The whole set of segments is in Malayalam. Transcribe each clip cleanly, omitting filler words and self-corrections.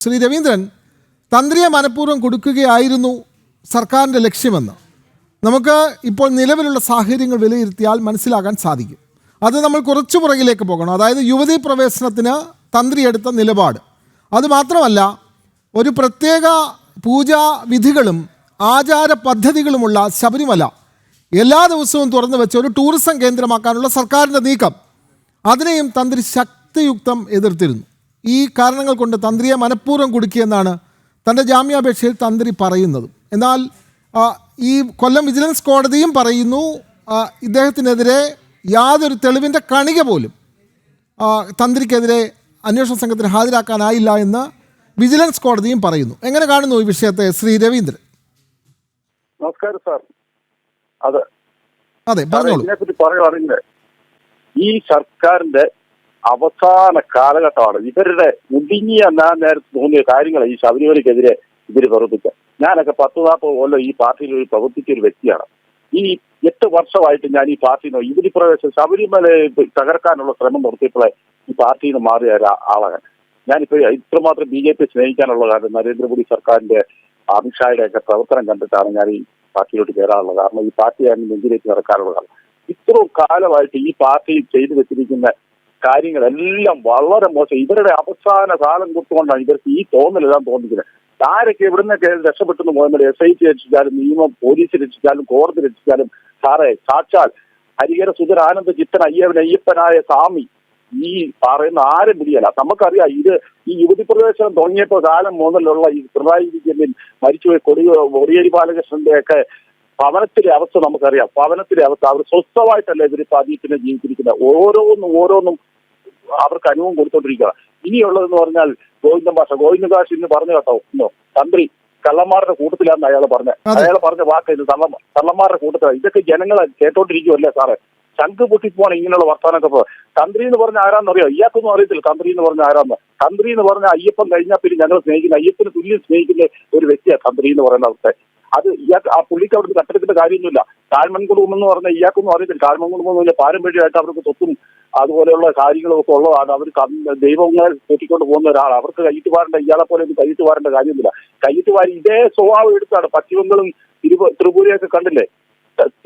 ശ്രീ രവീന്ദ്രൻ, തന്ത്രിയെ മനഃപൂർവ്വം കൊടുക്കുകയായിരുന്നു സർക്കാരിൻ്റെ ലക്ഷ്യമെന്ന് നമുക്ക് ഇപ്പോൾ നിലവിലുള്ള സാഹചര്യങ്ങൾ വിലയിരുത്തിയാൽ മനസ്സിലാക്കാൻ സാധിക്കും. അത് നമ്മൾ കുറച്ചു പുറകിലേക്ക് പോകണം. അതായത് യുവതീ പ്രവേശനത്തിന് തന്ത്രി എടുത്ത നിലപാട്, അതുമാത്രമല്ല ഒരു പ്രത്യേക പൂജാ വിധികളും ആചാര പദ്ധതികളുമുള്ള ശബരിമല എല്ലാ ദിവസവും തുറന്നു വെച്ച് ഒരു ടൂറിസം കേന്ദ്രമാക്കാനുള്ള സർക്കാരിൻ്റെ നീക്കം, അതിനെയും തന്ത്രി ശക്തിയുക്തം എതിർത്തിരുന്നു. ഈ കാരണങ്ങൾ കൊണ്ട് തന്ത്രിയെ മനഃപൂർവ്വം കുടുക്കിയെന്നാണ് തൻ്റെ ജാമ്യാപേക്ഷയിൽ തന്ത്രി പറയുന്നത്. എന്നാൽ ഈ കൊല്ലം വിജിലൻസ് കോടതിയും പറയുന്നു ഇദ്ദേഹത്തിനെതിരെ യാതൊരു തെളിവിൻ്റെ കണിക പോലും തന്ത്രിക്കെതിരെ അന്വേഷണ സംഘത്തിന് ഹാജരാക്കാനായില്ല എന്ന് വിജിലൻസ് കോടതിയും പറയുന്നു. എങ്ങനെ കാണുന്നു ഈ വിഷയത്തെ ശ്രീ രവീന്ദ്രൻ? നമസ്കാരം സാർ. അതെ, പറഞ്ഞോളൂ. ഇതിനെപ്പറ്റി പറയുകയാണെങ്കിൽ ഈ സർക്കാരിന്റെ അവസാന കാലഘട്ടമാണ്. ഇവരുടെ മുടിങ്ങിയ ഞാൻ നേരത്തെ തോന്നിയ കാര്യങ്ങൾ ഈ ശബരിമലയ്ക്കെതിരെ ഇവർ പ്രവർത്തിച്ച. ഞാനൊക്കെ 10-40 കൊല്ലം ഈ പാർട്ടിയിൽ പ്രവർത്തിച്ച ഒരു വ്യക്തിയാണ്. ഈ 8 വർഷമായിട്ട് ഞാൻ ഈ പാർട്ടിയിൽ നിന്ന് യുവതി പ്രവേശനം ശബരിമല തകർക്കാനുള്ള ശ്രമം നടത്തിയപ്പോഴേ ഈ പാർട്ടിയിൽ നിന്ന് മാറിയ ആളാണ് ഞാനിപ്പോ. ഇത്രമാത്രം BJP സ്നേഹിക്കാനുള്ള കാരണം നരേന്ദ്രമോദി സർക്കാരിന്റെ അമിത്ഷായുടെ ഒക്കെ പ്രവർത്തനം കണ്ടിട്ടാണ് ഞാൻ ഈ പാർട്ടിയിലോട്ട് കയറാനുള്ളത്. കാരണം ഈ പാർട്ടിയാണ് നെഞ്ചിലേക്ക് നടക്കാനുള്ള കാരണം. ഇത്രയും കാലമായിട്ട് ഈ പാർട്ടി ചെയ്തു വെച്ചിരിക്കുന്ന കാര്യങ്ങളെല്ലാം വളരെ മോശം. ഇവരുടെ അവസാന കാലം കൊടുത്തുകൊണ്ടാണ് ഇവർക്ക് ഈ തോന്നലെല്ലാം തോന്നിക്കുന്നത്. ആരൊക്കെ ഇവിടുന്നൊക്കെ രക്ഷപ്പെട്ടെന്ന് പോകുന്നത് SIT രക്ഷിച്ചാലും നിയമം പോലീസ് രക്ഷിച്ചാലും കോടതി രക്ഷിച്ചാലും സാറേ, സാക്ഷാൽ ഹരിഹര സുധർ ആനന്ദ ചിത്തൻ അയ്യപ്പനായ സ്വാമി ഈ പറയുന്ന ആരും പിടിയല്ല. നമുക്കറിയാം, ഇത് ഈ യുവതി പ്രവേശനം തുടങ്ങിയപ്പോൾ കാലം മുതലുള്ള ഈ പിണറായി വിജയൻ മരിച്ചുപോയി കോടിയേരി ബാലകൃഷ്ണന്റെ ഒക്കെ ഭവനത്തിലെ അവസ്ഥ നമുക്കറിയാം. ഭവനത്തിലെ അവസ്ഥ അവർ സ്വസ്ഥമായിട്ടല്ല ഇവർ പാതിയത്തിനെ ജീവിച്ചിരിക്കുന്നത്. ഓരോന്നും അവർക്ക് അനുഭവം കൊടുത്തോണ്ടിരിക്കുക. ഇനിയുള്ളതെന്ന് പറഞ്ഞാൽ ഗോവിന്ദഭാഷ ഇന്ന് പറഞ്ഞു കേട്ടോ, തന്ത്രി കള്ളന്മാരുടെ കൂട്ടത്തിലാന്ന് അയാൾ പറഞ്ഞ വാക്ക് ഇത് കള്ളന്മാരുടെ കൂട്ടത്തിലാണ്. ഇതൊക്കെ ജനങ്ങളെ കേട്ടോണ്ടിരിക്കുമല്ലേ സാറേ? ശംഖ് പൊട്ടിപ്പോവാണ് ഇങ്ങനെയുള്ള വർത്താനൊക്കെ. തന്ത്രി എന്ന് പറഞ്ഞ ആരാന്നറിയോ? ഇയാൾക്കൊന്നും അറിയത്തില്ല തന്ത്രി എന്ന് പറഞ്ഞ ആരാന്ന്. തന്ത്രി എന്ന് പറഞ്ഞ അയ്യപ്പൻ കഴിഞ്ഞാൽ പിന്നെ ഞങ്ങൾ സ്നേഹിക്കുന്ന അയ്യപ്പന് തുല്യം സ്നേഹിക്കുന്ന ഒരു വ്യക്തിയാണ് തന്ത്രി എന്ന് പറയുന്ന അവസ്ഥ. അത് ഇയാൾക്ക് ആ പുള്ളിക്ക് അവിടുത്തെ കട്ടെടുക്കേണ്ട കാര്യമൊന്നുമില്ല. കാൽമൺ കുടുംബം എന്ന് പറഞ്ഞാൽ ഇയാൾക്കൊന്നും അറിയത്തില്ല. കാൽമൺ കുടുംബം പാരമ്പര്യമായിട്ട് അവർക്ക് സ്വത്തും അതുപോലെയുള്ള കാര്യങ്ങളും ഒക്കെ ഉള്ളതാണ്. അവർ ദൈവങ്ങളെ കൂട്ടിക്കൊണ്ട് പോകുന്ന ഒരാൾ. അവർക്ക് കയ്യിട്ട് വാരേണ്ട, ഇയാളെ പോലെ ഒന്നും കയ്യിട്ട് വാരേണ്ട കാര്യമൊന്നുമില്ല. കയ്യിട്ട് വാരി ഇതേ സ്വഭാവം എടുത്താണ് പശ്ചിമങ്ങളും ത്രിപുരയൊക്കെ കണ്ടില്ലേ,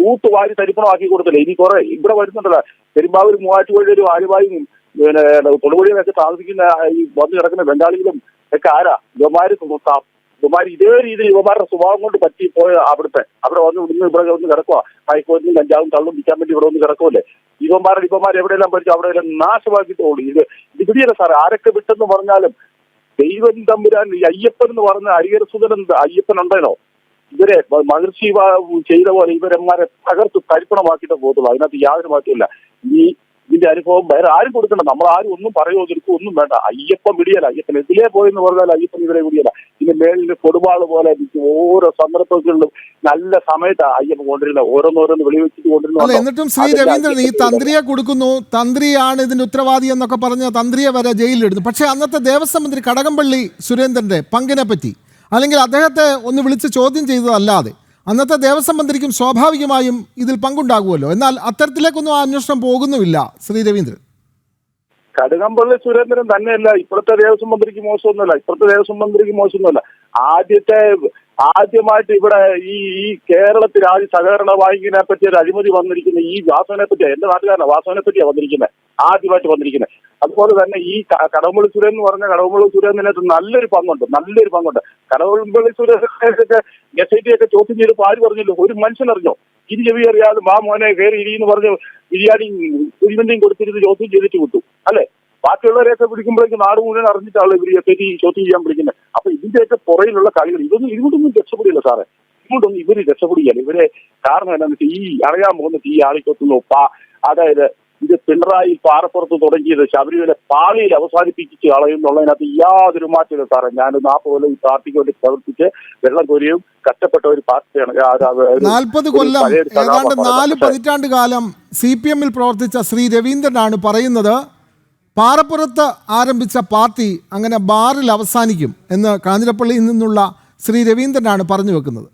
തൂത്തുവാരി തരിപ്പണമാക്കി കൊടുത്തില്ലേ. ഇനി കുറെ ഇവിടെ വരുന്നുണ്ടല്ലോ, പെരുമ്പാവൂർ മൂവാറ്റുപുഴയിലും ആലുവായും പിന്നെ തൊടുപുഴയിലൊക്കെ താമസിക്കുന്ന ഈ വന്നു കിടക്കുന്ന ബംഗാളികളും ഒക്കെ ആരാ? ഇവമാര് ഇതേ രീതിയിൽ യുവമാരുടെ സ്വഭാവം കൊണ്ട് പറ്റിപ്പോയ അവിടെ ഇവിടെ വന്ന് കിടക്കുക. മയക്കുമരുന്നും കഞ്ചാവും കള്ളും വിൽക്കാൻ വേണ്ടി ഇവിടെ വന്ന് കിടക്കുമല്ലേ. ഇവന്മാർ എവിടെയെല്ലാം പഠിച്ചു അവിടെയെല്ലാം നാശമാക്കിയിട്ടുള്ളൂ. ഇത് പിടിയല്ല സാറേ. ആരൊക്കെ വിട്ടെന്ന് പറഞ്ഞാലും ദൈവം തമ്പുരാൻ ഈ അയ്യപ്പൻ എന്ന് പറഞ്ഞ ഹരിഹര സുധൻ അയ്യപ്പൻ ഉണ്ടല്ലോ, ഇവരെ മഹർഷി ചെയ്ത പോലെ ഇവരെന്മാരെ തകർത്ത് തരിപ്പണമാക്കിയിട്ട് പോകത്തുള്ളൂ. അതിനകത്ത് യാതൊരു മാറ്റമില്ല. ഇതിന്റെ അനുഭവം വേറെ ആരും കൊടുക്കണം. നമ്മൾ ആരും ഒന്നും പറയുമോ ഒന്നും വേണ്ട. അയ്യപ്പൻ പിടിയല്ല. അയ്യപ്പൻ എതിലേ പോയെന്ന് പറഞ്ഞാൽ അയ്യപ്പൻ ഇവരെ പിടിയല്ല. ഇതിന്റെ മേളിൽ കൊടുവാള് പോലെ ഓരോ സന്ദർഭങ്ങളിലും നല്ല സമയത്ത് അയ്യപ്പൻ കൊണ്ടിരുന്ന ഓരോന്നോരോന്ന് വെളിവെച്ചിട്ട് കൊണ്ടിരുന്നു. എന്നിട്ടും ശ്രീ രവീന്ദ്രൻ ഈ തന്ത്രിയെ കൊടുക്കുന്നു, തന്ത്രിയാണ് ഇതിന്റെ ഉത്തരവാദി എന്നൊക്കെ പറഞ്ഞ തന്ത്രിയെ വരെ ജയിലിലിടുന്നു. പക്ഷേ അന്നത്തെ ദേവസ്വം മന്ത്രി കടകംപള്ളി സുരേന്ദ്രന്റെ പങ്കിനെ പറ്റി അല്ലെങ്കിൽ അദ്ദേഹത്തെ ഒന്ന് വിളിച്ച് ചോദ്യം ചെയ്തതല്ലാതെ അന്നത്തെ ദേവസ്വം മന്ത്രിക്കും സ്വാഭാവികമായും ഇതിൽ പങ്കുണ്ടാകുമല്ലോ. എന്നാൽ അത്തരത്തിലേക്കൊന്നും ആ അന്വേഷണം പോകുന്നുമില്ല ശ്രീ രവീന്ദ്രൻ. കടകംപള്ളി സുരേന്ദ്രൻ തന്നെയല്ല ഇപ്പോഴത്തെ ദേവസ്വം മന്ത്രിക്ക് മോശമൊന്നുമല്ല. ആദ്യമായിട്ട് ഇവിടെ ഈ കേരളത്തിൽ ആദ്യ സഹകരണ ബാങ്കിനെ പറ്റി ഒരു അഴിമതി വന്നിരിക്കുന്ന ഈ വാസവനെ പറ്റിയാണ്. എന്റെ നാട്ടുകാരനാണ്, വാസവനെ പറ്റിയാണ് വന്നിരിക്കുന്നത്, ആദ്യമായിട്ട് വന്നിരിക്കുന്നത്. അതുപോലെ തന്നെ ഈ കടകംപള്ളി സുരേന്ദ്രൻ എന്ന് പറഞ്ഞ കടകംപള്ളി സുരേന്ദ്രനകത്ത് നല്ലൊരു പങ്കുണ്ട്. കടകംപള്ളി സുരേന്ദ്രനെ SIT ഒക്കെ ചോദ്യം ചെയ്തപ്പോൾ ആര് പറഞ്ഞല്ലോ? ഒരു മനുഷ്യനറിഞ്ഞോ? ചെവി അറിയാതെ മോനെ കയറി ഇരിയെന്ന് പറഞ്ഞ് ബിരിയാണി കുഴിമന്തിയും കൊടുത്തിരുന്ന് ചോദ്യം ചെയ്തിട്ട് വിട്ടു അല്ലെ? ബാക്കിയുള്ളവരെയൊക്കെ പിടിക്കുമ്പോഴേക്കും നാട് മുഴുവൻ അറിഞ്ഞിട്ടാണ് ഇവർ SIT ചോദ്യം ചെയ്യാൻ വിളിക്കുന്നത്. അപ്പൊ ഇതിന്റെയൊക്കെ പുറയിലുള്ള കളികൾ ഇങ്ങോട്ടൊന്നും രക്ഷപ്പെടില്ല സാറേ. ഇവര് രക്ഷപ്പെടുകയല്ല. ഇവരെ കാരണം എന്താണെന്ന് വെച്ചാൽ ഈ അറിയാൻ പോകുന്ന ഈ ആളിക്കൊത്തുന്നു. അതായത് ഇത് പിണറായി പാറപ്പുറത്ത് തുടങ്ങിയത് ശബരിമല പാളിയിൽ അവസാനിപ്പിച്ച് കളയുന്നുള്ളതിനകത്ത് യാതൊരു മാറ്റമില്ല സാറേ. ഞാൻ 40 കൊല്ലം ഈ പാർട്ടിക്ക് വേണ്ടി പ്രവർത്തിച്ച് വെള്ളം കോരിയും കഷ്ടപ്പെട്ട ഒരു പാർട്ടിയാണ്. 40 കൊല്ലം, ഏതാണ്ട് 4 പതിറ്റാണ്ട് കാലം CPM-ൽ പ്രവർത്തിച്ച ശ്രീ രവീന്ദ്രനാണ് പറയുന്നത് പാറപ്പുറത്ത് ആരംഭിച്ച പാർട്ടി അങ്ങനെ ബാറിൽ അവസാനിക്കും എന്ന് കാഞ്ഞിരപ്പള്ളിയിൽ നിന്നുള്ള ശ്രീ രവീന്ദ്രനാണ് പറഞ്ഞു വെക്കുന്നത്.